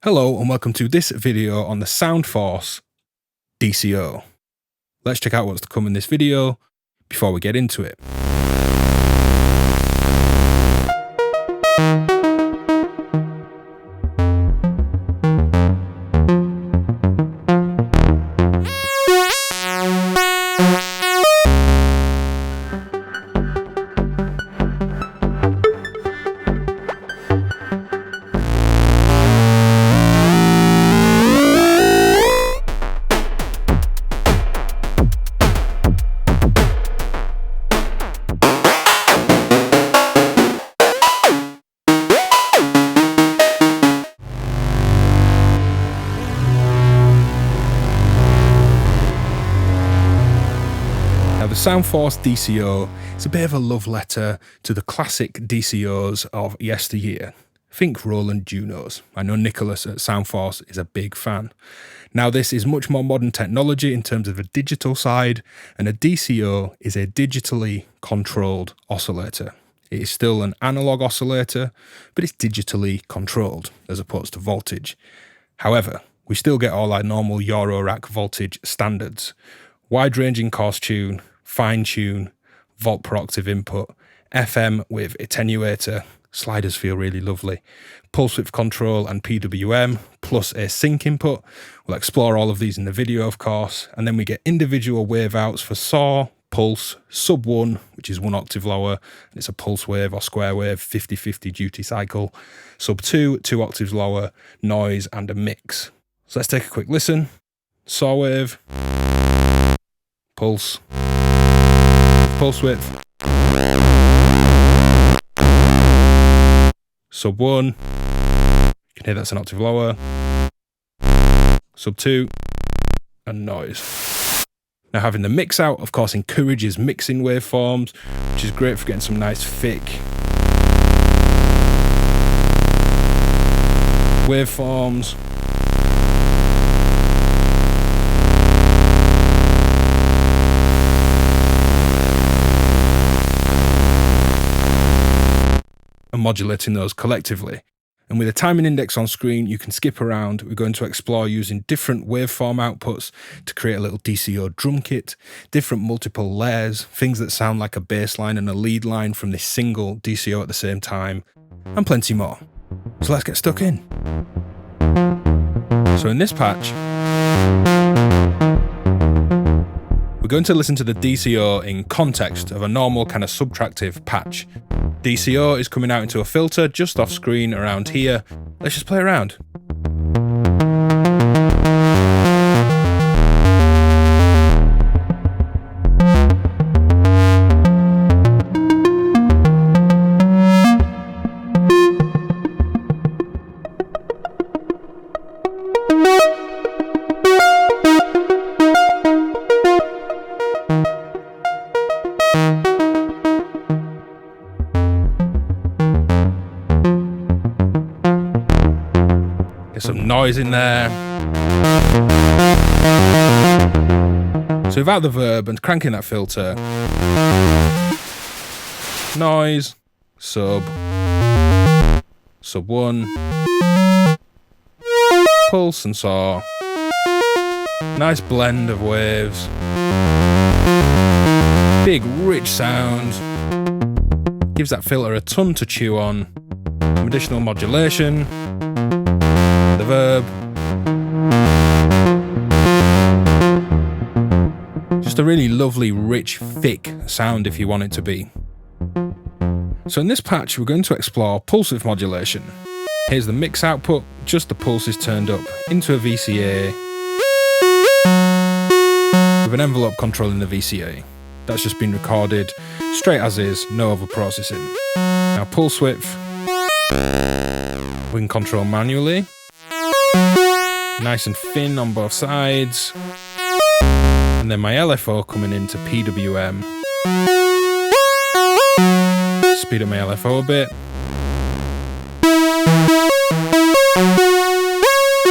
Hello and welcome to this video on the Soundforce DCO. Let's check out what's to come in this video before we get into it. The Soundforce DCO is a bit of a love letter to the classic DCOs of yesteryear. Think Roland Junos. I know Nicholas at Soundforce is a big fan. Now this is much more modern technology in terms of the digital side, and a DCO is a digitally controlled oscillator. It is still an analog oscillator, but it's digitally controlled as opposed to voltage. However, we still get all our normal Eurorack voltage standards. Wide-ranging coarse tune, fine tune, volt per octave input, FM with attenuator, sliders feel really lovely, pulse width control and PWM, plus a sync input. We'll explore all of these in the video, of course, and then we get individual wave outs for saw, pulse, sub 1, which is 1 octave lower, and it's a pulse wave or square wave, 50-50 duty cycle, sub 2, 2 octaves lower, noise, and a mix. So let's take a quick listen. Saw wave, pulse, pulse width, sub 1, you can hear that's an octave lower, sub 2, and noise. Now having the mix out, of course, encourages mixing waveforms, which is great for getting some nice thick waveforms. And modulating those collectively. And with a timing index on screen, you can skip around. We're going to explore using different waveform outputs to create a little DCO drum kit, different multiple layers, things that sound like a bass line and a lead line from this single DCO at the same time, and plenty more. So let's get stuck in. So in this patch, we're going to listen to the DCO in context of a normal kind of subtractive patch. DCO is coming out into a filter just off screen around here. Let's just play around. Get some noise in there. So without the verb and cranking that filter, noise, sub 1, pulse and saw, nice blend of waves, big rich sound, gives that filter a ton to chew on, some additional modulation, the verb, just a really lovely, rich, thick sound if you want it to be. So in this patch, we're going to explore pulse width modulation. Here's the mix output, just the pulses turned up into a VCA with an envelope controlling the VCA. That's just been recorded straight as is, no over processing. Now pulse width, we can control manually. Nice and thin on both sides. And then my LFO coming into PWM. Speed up my LFO a bit.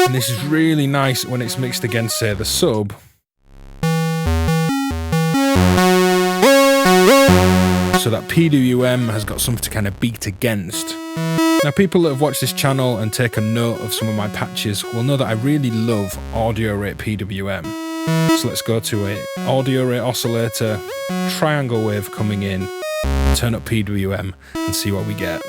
And this is really nice when it's mixed against, say, the sub. So that PWM has got something to kind of beat against. Now, people that have watched this channel and taken note of some of my patches will know that I really love audio rate PWM. So let's go to a audio rate oscillator, triangle wave coming in, turn up PWM and see what we get.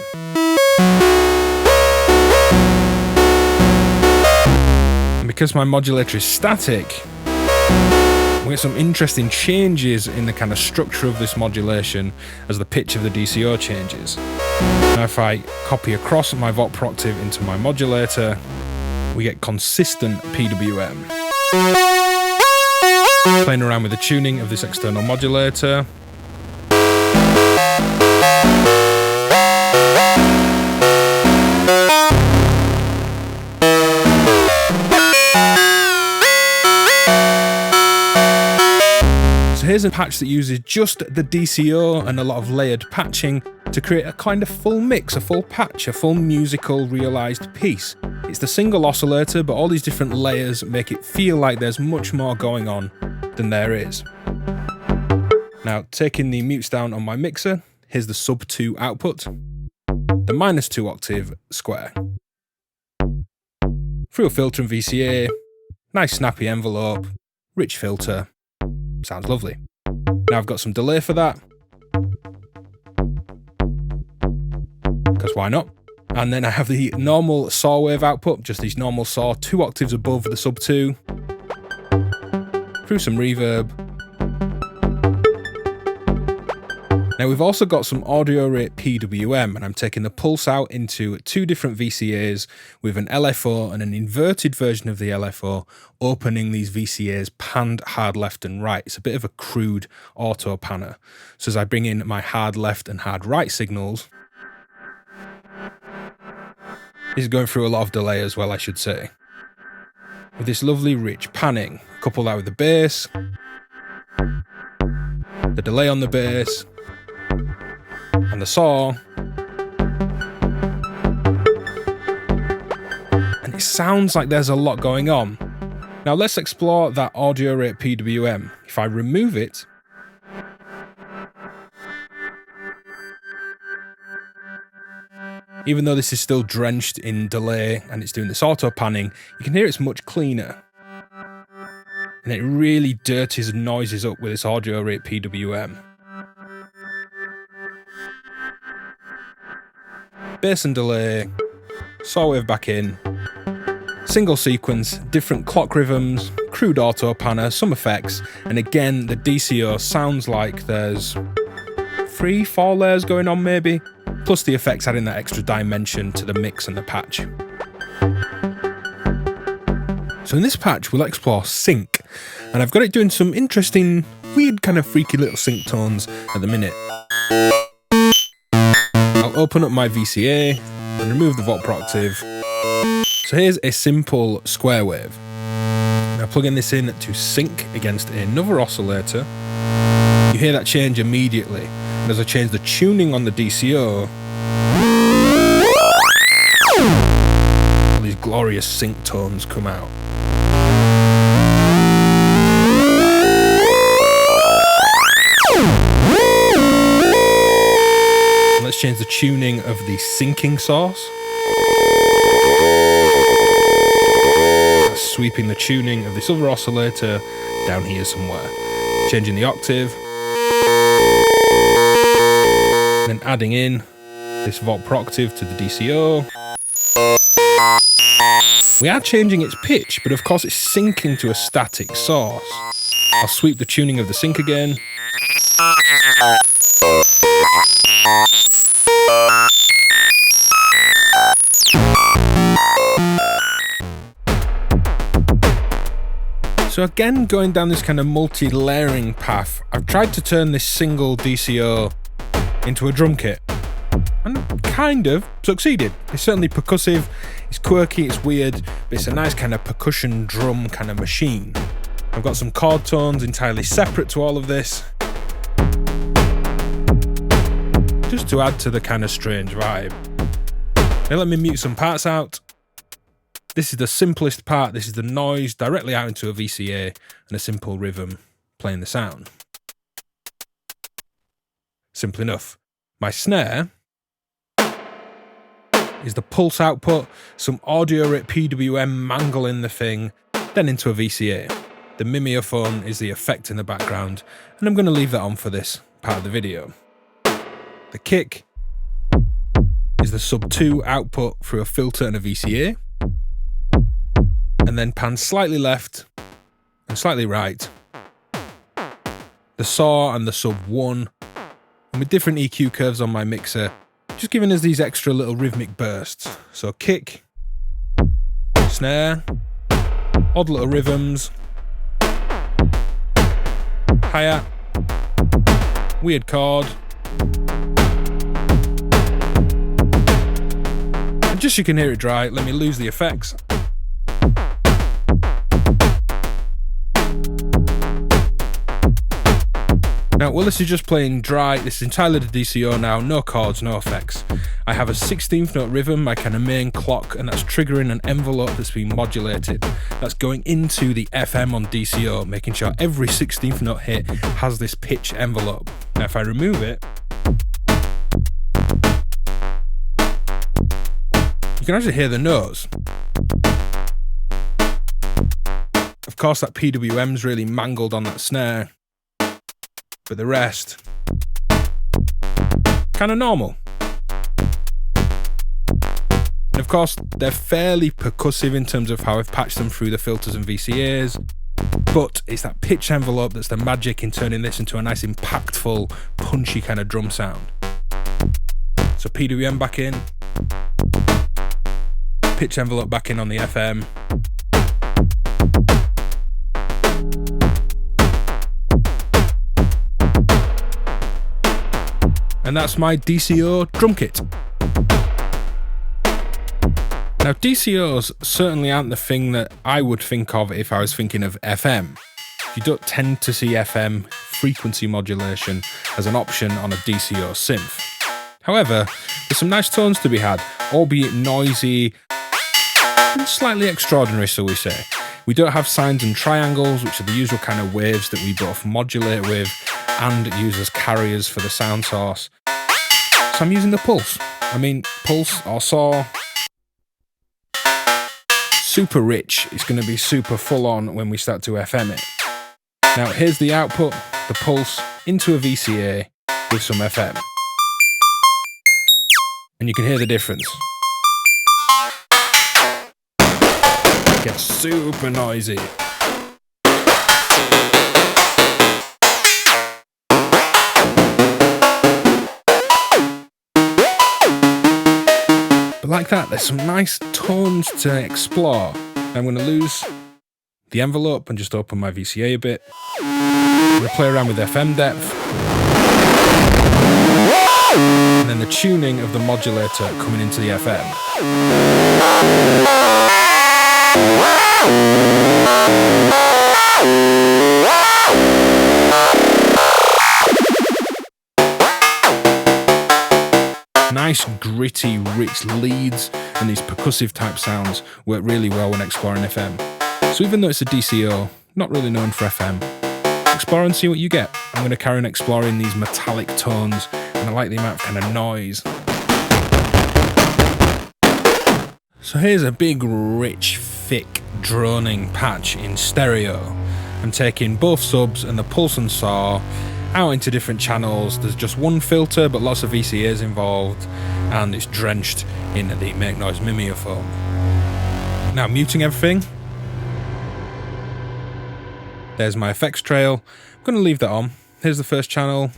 And because my modulator is static, we get some interesting changes in the kind of structure of this modulation as the pitch of the DCO changes. Now if I copy across my VOP octave into my modulator, we get consistent PWM. Playing around with the tuning of this external modulator. So here's a patch that uses just the DCO and a lot of layered patching to create a kind of full mix, a full patch, a full musical realized piece. It's the single oscillator, but all these different layers make it feel like there's much more going on than there is. Now, taking the mutes down on my mixer, here's the sub 2 output, the -2 octave square. Through a filter and VCA, nice snappy envelope, rich filter, sounds lovely. Now I've got some delay for that, because why not? And then I have the normal saw wave output, just these normal saw, 2 octaves above the sub 2, through some reverb. Now we've also got some audio rate PWM, and I'm taking the pulse out into 2 different VCAs with an LFO and an inverted version of the LFO, opening these VCAs panned hard left and right. It's a bit of a crude auto panner. So as I bring in my hard left and hard right signals, this is going through a lot of delay as well, I should say. With this lovely rich panning, couple that with the bass, the delay on the bass, and the saw, and it sounds like there's a lot going on. Now let's explore that audio rate PWM. If I remove it, even though this is still drenched in delay and it's doing this auto panning, you can hear it's much cleaner. And it really dirties and noises up with this audio rate PWM. Bass and delay, saw wave back in, single sequence, different clock rhythms, crude auto panner, some effects, and again the DCO sounds like there's 3-4 layers going on maybe, plus the effects adding that extra dimension to the mix and the patch. So in this patch we'll explore sync, and I've got it doing some interesting, weird kind of freaky little sync tones at the minute. I'll open up my VCA and remove the VOP octave. So here's a simple square wave. Now plugging this in to sync against another oscillator, you hear that change immediately. And as I change the tuning on the DCO, all these glorious sync tones come out. Let's change the tuning of the syncing source. That's sweeping the tuning of this other oscillator down here somewhere. Changing the octave. And then adding in this VOP octave to the DCO. We are changing its pitch, but of course it's syncing to a static source. I'll sweep the tuning of the sync again. So again, going down this kind of multi-layering path, I've tried to turn this single DCO into a drum kit, and kind of succeeded. It's certainly percussive, it's quirky, it's weird, but it's a nice kind of percussion drum kind of machine. I've got some chord tones entirely separate to all of this, just to add to the kind of strange vibe. Now let me mute some parts out. This is the simplest part. This is the noise directly out into a VCA and a simple rhythm playing the sound. Simple enough. My snare is the pulse output, some audio at PWM mangling the thing, then into a VCA. The mimeophone is the effect in the background, and I'm going to leave that on for this part of the video. The kick is the sub 2 output through a filter and a VCA, and then pan slightly left and slightly right. The saw and the sub 1, and with different EQ curves on my mixer, just giving us these extra little rhythmic bursts. So kick, snare, odd little rhythms, hi-hat, weird chord, and just so you can hear it dry, let me lose the effects. Now, well, this is just playing dry. This is entirely the DCO now, no chords, no effects. I have a 16th note rhythm, my kind of main clock, and that's triggering an envelope that's being modulated. That's going into the FM on DCO, making sure every 16th note hit has this pitch envelope. Now, if I remove it, you can actually hear the notes. Of course, that PWM's really mangled on that snare, but the rest, kind of normal. And of course, they're fairly percussive in terms of how I've patched them through the filters and VCAs, but it's that pitch envelope that's the magic in turning this into a nice impactful, punchy kind of drum sound. So PWM back in, pitch envelope back in on the FM. And that's my DCO drum kit. Now, DCOs certainly aren't the thing that I would think of if I was thinking of FM. You don't tend to see FM frequency modulation as an option on a DCO synth. However, there's some nice tones to be had, albeit noisy and slightly extraordinary, so we say. We don't have sines and triangles, which are the usual kind of waves that we both modulate with and use as carriers for the sound source. So I'm using the pulse. Pulse or saw. Super rich. It's going to be super full on when we start to FM it. Now here's the output, the pulse, into a VCA with some FM. And you can hear the difference. It gets super noisy. But like that, there's some nice tones to explore. I'm going to lose the envelope and just open my VCA a bit. I'm going to play around with FM depth. And then the tuning of the modulator coming into the FM. Nice, gritty, rich leads and these percussive type sounds work really well when exploring FM. So even though it's a DCO, not really known for FM, explore and see what you get. I'm going to carry on exploring these metallic tones, and I like the amount of kind of noise. So here's a big, rich, thick, droning patch in stereo. I'm taking both subs and the pulse and saw out into different channels. There's just one filter, but lots of VCAs involved, and it's drenched in the make noise mimeophone. Now muting everything. There's my effects trail. I'm going to leave that on. Here's the first channel.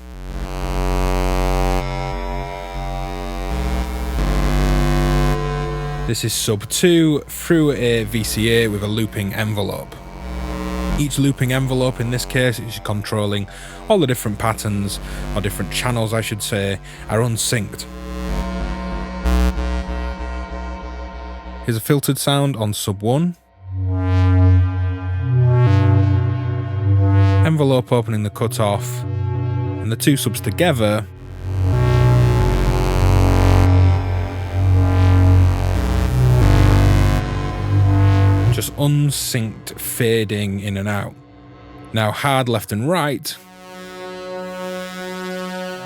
This is sub 2 through a VCA with a looping envelope. Each looping envelope in this case is controlling all the different patterns, or different channels I should say, are unsynced. Here's a filtered sound on sub 1. Envelope opening the cutoff, and the two subs together just unsynced fading in and out. Now hard left and right,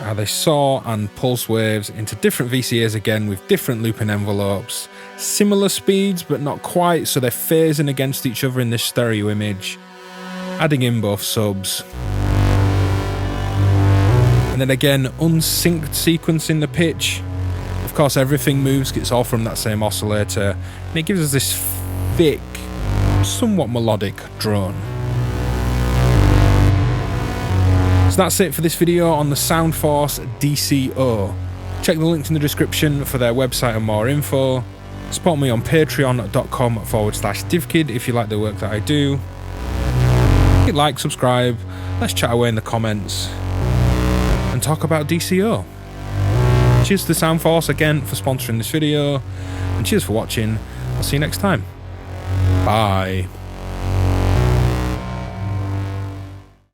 how they saw and pulse waves into different VCAs again with different looping envelopes, similar speeds but not quite, so they're phasing against each other in this stereo image, adding in both subs. And then again, unsynced sequencing the pitch. Of course, everything moves, it's all from that same oscillator, and it gives us this thick, somewhat melodic drone. So that's it for this video on the Soundforce DCO. Check the links in the description for their website and more info. Support me on patreon.com/DivKid if you like the work that I do. Hit like, subscribe, let's chat away in the comments and talk about DCO. Cheers to Soundforce again for sponsoring this video, and cheers for watching. I'll see you next time. Bye.